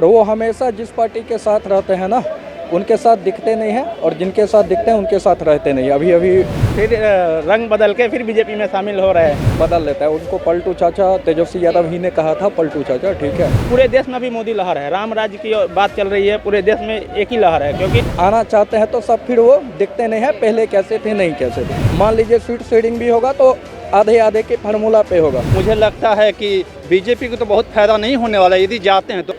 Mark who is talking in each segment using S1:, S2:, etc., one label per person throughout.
S1: और वो हमेशा जिस पार्टी के साथ रहते हैं ना उनके साथ दिखते नहीं हैं, और जिनके साथ दिखते हैं उनके साथ रहते नहीं। अभी अभी
S2: फिर रंग बदल के फिर बीजेपी में शामिल हो रहे हैं।
S1: बदल लेता है उनको। पलटू चाचा तेजस्वी यादव ही ने कहा था पलटू चाचा, ठीक है।
S2: पूरे देश में भी मोदी लहर है, राम राज्य की बात चल रही है, पूरे देश में एक ही लहर है। क्योंकि
S1: आना चाहते हैं तो सब फिर वो दिखते नहीं है, पहले कैसे थे नहीं कैसे थे। मान लीजिए सीट शेयरिंग भी होगा तो आधे आधे के फार्मूला पे होगा।
S3: मुझे लगता है कि बीजेपी को तो बहुत फायदा नहीं होने वाला यदि जाते हैं तो।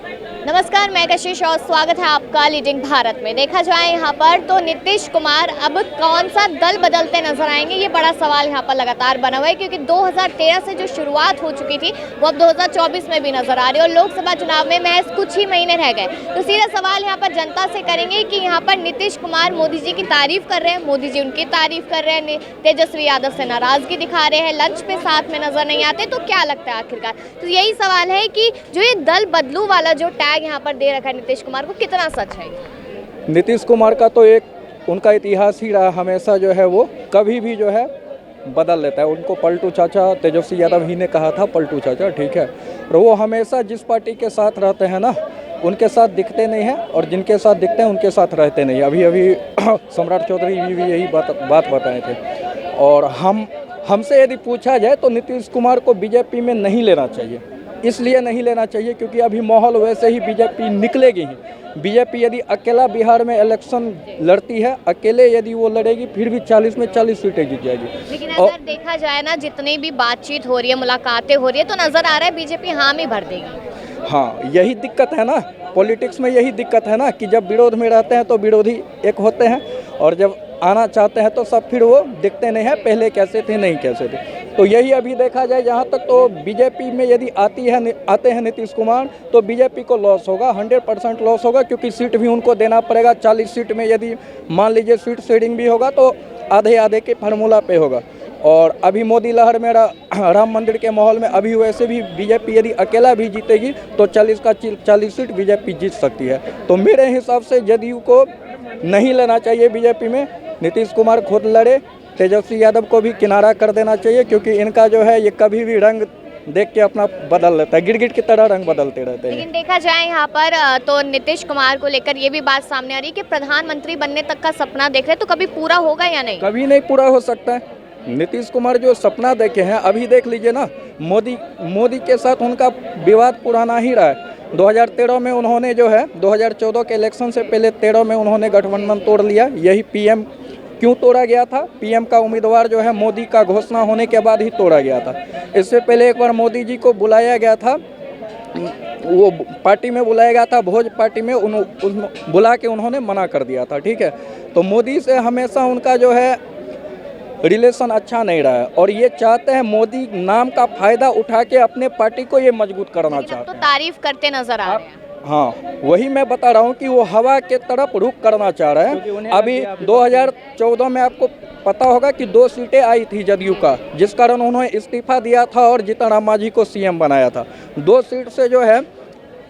S4: नमस्कार, मैं कशिश और स्वागत है आपका लीडिंग भारत में। देखा जाए यहाँ पर तो नीतीश कुमार अब कौन सा दल बदलते नजर आएंगे, ये बड़ा सवाल यहाँ पर लगातार बना हुआ है। क्योंकि 2013 से जो शुरुआत हो चुकी थी वो अब 2024 में भी नजर आ रही है और लोकसभा चुनाव में महज कुछ ही महीने रह गए। तो सीधा सवाल यहाँ पर जनता से करेंगे कि यहाँ पर नीतीश कुमार मोदी जी की तारीफ कर रहे हैं, मोदी जी उनकी तारीफ कर रहे हैं, तेजस्वी यादव से नाराजगी दिखा रहे हैं, लंच पे साथ में नजर नहीं आते, तो क्या लगता है आखिरकार? तो यही सवाल है कि जो ये दल बदलू वाला जो टैग यहाँ पर दे रखा है नीतीश कुमार को, कितना सच है?
S1: नीतीश कुमार का तो एक उनका इतिहास ही रहा, हमेशा जो है वो कभी भी जो है बदल लेता है। उनको पलटू चाचा तेजस्वी यादव ही ने कहा था पलटू चाचा, ठीक है। और वो हमेशा जिस पार्टी के साथ रहते हैं ना उनके साथ दिखते नहीं हैं, और जिनके साथ दिखते हैं उनके साथ रहते नहीं। अभी अभी सम्राट चौधरी भी यही बात बताए थे। और हमसे यदि पूछा जाए तो नीतीश कुमार को बीजेपी में नहीं लेना चाहिए। इसलिए नहीं लेना चाहिए क्योंकि अभी माहौल वैसे ही बीजेपी निकलेगी ही। बीजेपी यदि अकेला बिहार में इलेक्शन लड़ती है, अकेले यदि वो लड़ेगी फिर भी 40 में 40 सीटें जीत जाएगी।
S4: लेकिन अगर देखा जाए ना, जितनी भी बातचीत हो रही है, मुलाकातें हो रही है, तो नजर आ रहा है बीजेपी हामी भर देगी।
S1: हाँ, यही दिक्कत है ना, पॉलिटिक्स में यही दिक्कत है ना कि जब विरोध में रहते हैं तो विरोधी एक होते हैं, और जब आना चाहते हैं तो सब फिर वो दिखते नहीं हैं, पहले कैसे थे नहीं कैसे थे। तो यही अभी देखा जाए जहाँ तक, तो बीजेपी में यदि आते हैं नीतीश कुमार तो बीजेपी को लॉस होगा, 100% लॉस होगा। क्योंकि सीट भी उनको देना पड़ेगा। 40 सीट में यदि मान लीजिए सीट शेयरिंग भी होगा तो आधे आधे के फार्मूला पे होगा। और अभी मोदी लहर में राम मंदिर के माहौल में अभी वैसे भी बीजेपी यदि अकेला भी जीतेगी तो 40 का 40 सीट बीजेपी जीत सकती है। तो मेरे हिसाब से जदयू को नहीं लेना चाहिए बीजेपी में। नीतीश कुमार खुद लड़े, तेजस्वी यादव को भी किनारा कर देना चाहिए, क्योंकि इनका जो है ये कभी भी रंग देख के अपना बदल लेता है, गिरगिट की तरह रंग बदलते रहते हैं।
S4: लेकिन देखा जाए यहाँ पर तो नीतीश कुमार को लेकर ये भी बात सामने आ रही है कि प्रधानमंत्री बनने तक का सपना देख रहे, तो कभी पूरा होगा या नहीं?
S1: कभी नहीं पूरा हो सकता है। नीतीश कुमार जो सपना देखे हैं, अभी देख लीजिए ना, मोदी के साथ उनका विवाद पुराना ही रहा है। 2013 में उन्होंने जो है 2014 के इलेक्शन से पहले 13 में उन्होंने गठबंधन तोड़ लिया। यही पीएम क्यों तोड़ा गया था? पीएम का उम्मीदवार जो है मोदी का घोषणा होने के बाद ही तोड़ा गया था। इससे पहले एक बार मोदी जी को बुलाया गया था, वो पार्टी में बुलाया गया था, भोज पार्टी में बुला के उन्होंने मना कर दिया था, ठीक है। तो मोदी से हमेशा उनका जो है रिलेशन अच्छा नहीं रहा है, और ये चाहते हैं मोदी नाम का फायदा उठा के अपने पार्टी को ये मजबूत करना चाहते हैं।
S4: तो तारीफ करते नजर आ रहे हैं।
S1: हाँ, वही मैं बता रहा हूँ कि वो हवा के तरफ रुख करना चाह रहे हैं। अभी 2014 में आपको पता होगा कि 2 सीटें आई थी जदयू का, जिस कारण उन्होंने इस्तीफा दिया था और जीतन राम मांझी को सीएम बनाया था। 2 सीट से जो है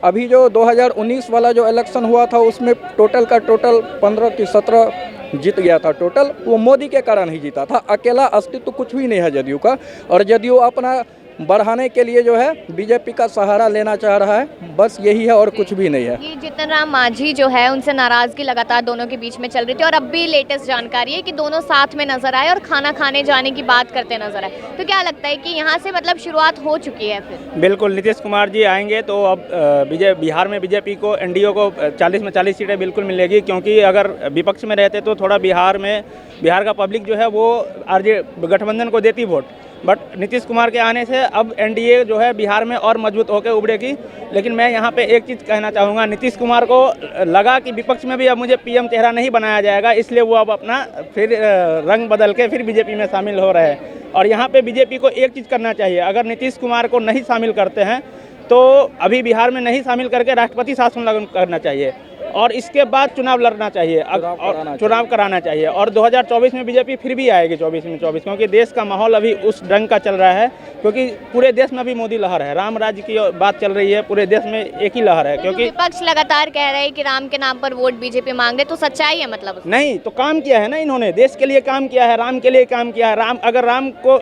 S1: अभी जो 2019 वाला जो इलेक्शन हुआ था उसमें टोटल का टोटल 15 की 17 जीत गया था टोटल। वो मोदी के कारण ही जीता था, अकेला अस्तित्व कुछ भी नहीं है जदयू का। और जदयू अपना बढ़ाने के लिए जो है बीजेपी का सहारा लेना चाह रहा है, बस यही है और कुछ भी नहीं है।
S4: ये जीतन राम मांझी जो है उनसे नाराजगी लगातार दोनों के बीच में चल रही थी, और अब भी लेटेस्ट जानकारी है कि दोनों साथ में नजर आए और खाना खाने जाने की बात करते नजर आए। तो क्या लगता है कि यहाँ से मतलब शुरुआत हो चुकी है फिर?
S2: बिल्कुल, नीतीश कुमार जी आएंगे तो अब बिहार में बीजेपी को, एनडीए को 40 में 40 सीटें बिल्कुल मिलेगी। क्योंकि अगर विपक्ष में रहते तो थोड़ा बिहार का पब्लिक जो है वो गठबंधन को देती वोट, बट नीतीश कुमार के आने से अब एनडीए जो है बिहार में और मजबूत होकर उभरेगी। लेकिन मैं यहाँ पे एक चीज़ कहना चाहूँगा, नीतीश कुमार को लगा कि विपक्ष में भी अब मुझे पीएम चेहरा नहीं बनाया जाएगा, इसलिए वो अब अपना फिर रंग बदल के फिर बीजेपी में शामिल हो रहे हैं। और यहाँ पे बीजेपी को एक चीज़ करना चाहिए, अगर नीतीश कुमार को नहीं शामिल करते हैं तो अभी बिहार में नहीं शामिल करके राष्ट्रपति शासन लागू करना चाहिए। और इसके बाद चुनाव लड़ना चाहिए चुनाव कराना चाहिए। और 2024 में बीजेपी फिर भी आएगी 24 में 24, क्योंकि देश का माहौल अभी उस ढंग का चल रहा है, क्योंकि पूरे देश में अभी मोदी लहर है, राम राज्य की बात चल रही है, पूरे देश में एक ही लहर है। क्योंकि
S4: विपक्ष लगातार कह रहे हैं कि राम के नाम पर वोट बीजेपी मांग रहे, तो सच्चाई है मतलब
S2: नहीं, तो काम किया है ना इन्होंने, देश के लिए काम किया है, राम के लिए काम किया है। अगर राम को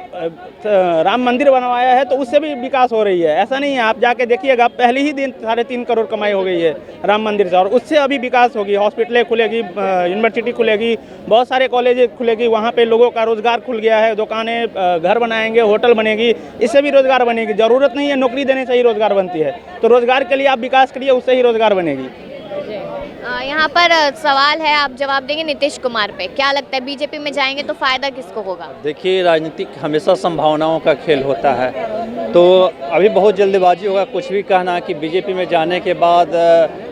S2: राम मंदिर बनवाया है तो उससे भी विकास हो रही है, ऐसा नहीं है। आप जाके देखिएगा, पहले ही दिन 3.5 करोड़ कमाई हो गई है राम मंदिर से, और उससे अभी विकास होगी, हॉस्पिटलें खुलेगी, यूनिवर्सिटी खुलेगी, बहुत सारे कॉलेज खुलेगी, वहाँ पे लोगों का रोजगार खुल गया है, दुकानें, घर बनाएंगे, होटल बनेगी, इससे भी रोजगार बनेगी। ज़रूरत नहीं है नौकरी देने से ही रोजगार बनती है, तो रोजगार के लिए आप विकास करिए, उससे ही रोजगार बनेगी।
S4: यहाँ पर सवाल है, आप जवाब देंगे नीतीश कुमार पे। क्या लगता है बीजेपी में जाएंगे तो फायदा किसको होगा?
S3: देखिए, राजनीतिक हमेशा संभावनाओं का खेल होता है, तो अभी बहुत जल्दबाजी होगा कुछ भी कहना कि बीजेपी में जाने के बाद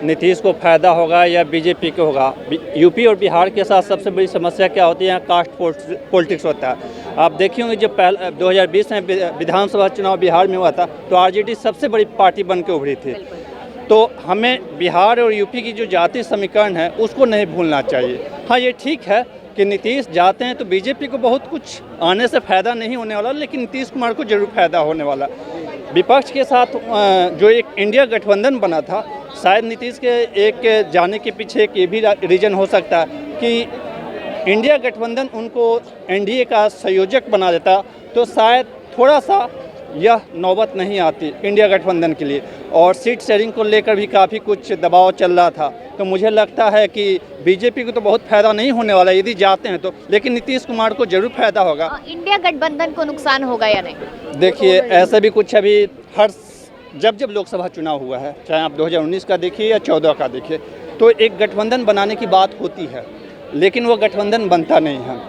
S3: नीतीश को फायदा होगा या बीजेपी को होगा। यूपी और बिहार के साथ सबसे बड़ी समस्या क्या होती है, यहाँ कास्ट पॉलिटिक्स होता है। आप देखे होंगे जब 2020 में विधानसभा चुनाव बिहार में हुआ था तो आरजेडी सबसे बड़ी पार्टी बन के उभरी थी। तो हमें बिहार और यूपी की जो जातीय समीकरण है उसको नहीं भूलना चाहिए। हाँ, ये ठीक है कि नीतीश जाते हैं तो बीजेपी को बहुत कुछ आने से फ़ायदा नहीं होने वाला, लेकिन नीतीश कुमार को जरूर फ़ायदा होने वाला। विपक्ष के साथ जो एक इंडिया गठबंधन बना था, शायद नीतीश के एक जाने के पीछे एक ये भी रीज़न हो सकता है कि इंडिया गठबंधन उनको एनडीए का संयोजक बना देता तो शायद थोड़ा सा यह नौबत नहीं आती इंडिया गठबंधन के लिए। और सीट शेयरिंग को लेकर भी काफ़ी कुछ दबाव चल रहा था, तो मुझे लगता है कि बीजेपी को तो बहुत फायदा नहीं होने वाला यदि जाते हैं तो, लेकिन नीतीश कुमार को जरूर फायदा होगा।
S4: इंडिया गठबंधन को नुकसान होगा या नहीं?
S3: देखिए, ऐसा भी कुछ अभी जब लोकसभा चुनाव हुआ है, चाहे आप 2019 का देखिए या 14 का देखिए, तो एक गठबंधन बनाने की बात होती है, लेकिन वो गठबंधन बनता नहीं है।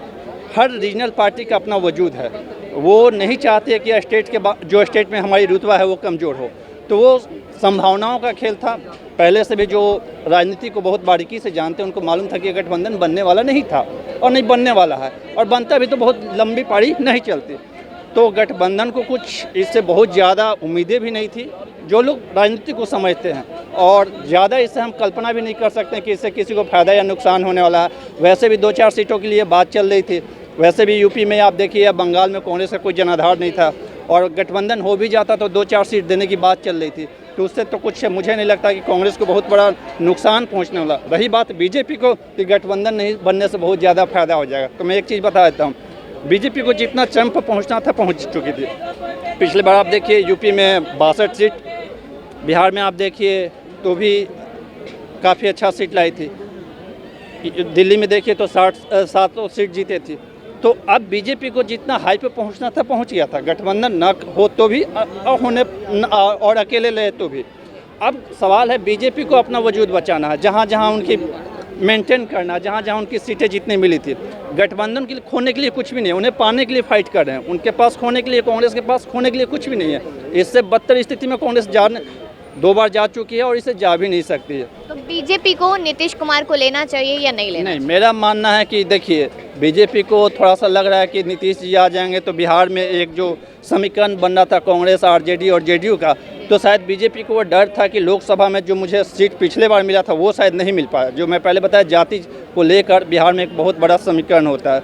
S3: हर रीजनल पार्टी का अपना वजूद है, वो नहीं चाहते कि जो स्टेट में हमारी रुतबा है वो कमज़ोर हो, तो वो संभावनाओं का खेल था। पहले से भी जो राजनीति को बहुत बारीकी से जानते हैं उनको मालूम था कि गठबंधन बनने वाला नहीं था और नहीं बनने वाला है, और बनता भी तो बहुत लंबी पारी नहीं चलती। तो गठबंधन को कुछ इससे बहुत ज़्यादा उम्मीदें भी नहीं थी, जो लोग राजनीति को समझते हैं, और ज़्यादा इससे हम कल्पना भी नहीं कर सकते कि इससे किसी को फ़ायदा या नुकसान होने वाला है। वैसे भी 2-4 सीटों के लिए बात चल रही थी, वैसे भी यूपी में आप देखिए या बंगाल में कांग्रेस का कोई जनाधार नहीं था, और गठबंधन हो भी जाता तो 2-4 सीट देने की बात चल रही थी, तो उससे तो कुछ मुझे नहीं लगता कि कांग्रेस को बहुत बड़ा नुकसान पहुंचने वाला। रही बात बीजेपी को कि गठबंधन नहीं बनने से बहुत ज़्यादा फायदा हो जाएगा, तो मैं एक चीज़ बता देता हूँ, बीजेपी को जितना चरम पर पहुँचना था पहुँच चुकी थी। पिछले बार आप देखिए यूपी में 62 सीट, बिहार में आप देखिए तो भी काफ़ी अच्छा सीट लाई थी, दिल्ली में देखिए तो 700 सीट जीते थी। तो अब बीजेपी को जितना हाई पे पहुंचना था पहुंच गया था, गठबंधन न हो तो भी और अकेले ले तो भी। अब सवाल है बीजेपी को अपना वजूद बचाना है, जहां जहां उनकी मेंटेन करना, जहां जहां उनकी सीटें जितनी मिली थी। गठबंधन के लिए खोने के लिए कुछ भी नहीं है, उन्हें पाने के लिए फाइट कर रहे हैं। उनके पास खोने के लिए, कांग्रेस के पास खोने के लिए कुछ भी नहीं है। इससे बदतर स्थिति में कांग्रेस 2 बार जा चुकी है और इसे जा भी नहीं सकती है।
S4: तो बीजेपी को नीतीश कुमार को लेना चाहिए या नहीं लेना?
S3: नहीं, मेरा मानना है कि देखिए, बीजेपी को थोड़ा सा लग रहा है कि नीतीश जी आ जाएंगे तो बिहार में एक जो समीकरण बन रहा था कांग्रेस, आरजेडी और जेडीयू का, तो शायद बीजेपी को वो डर था कि लोकसभा में जो मुझे सीट पिछले बार मिला था वो शायद नहीं मिल पाया। जो मैं पहले बताया, जाति को लेकर बिहार में एक बहुत बड़ा समीकरण होता है।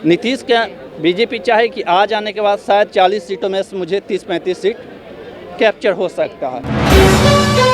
S3: नीतीश का बीजेपी चाहे कि आ जाने के बाद शायद 40 सीटों में से मुझे 30-35 सीट कैप्चर हो सकता है।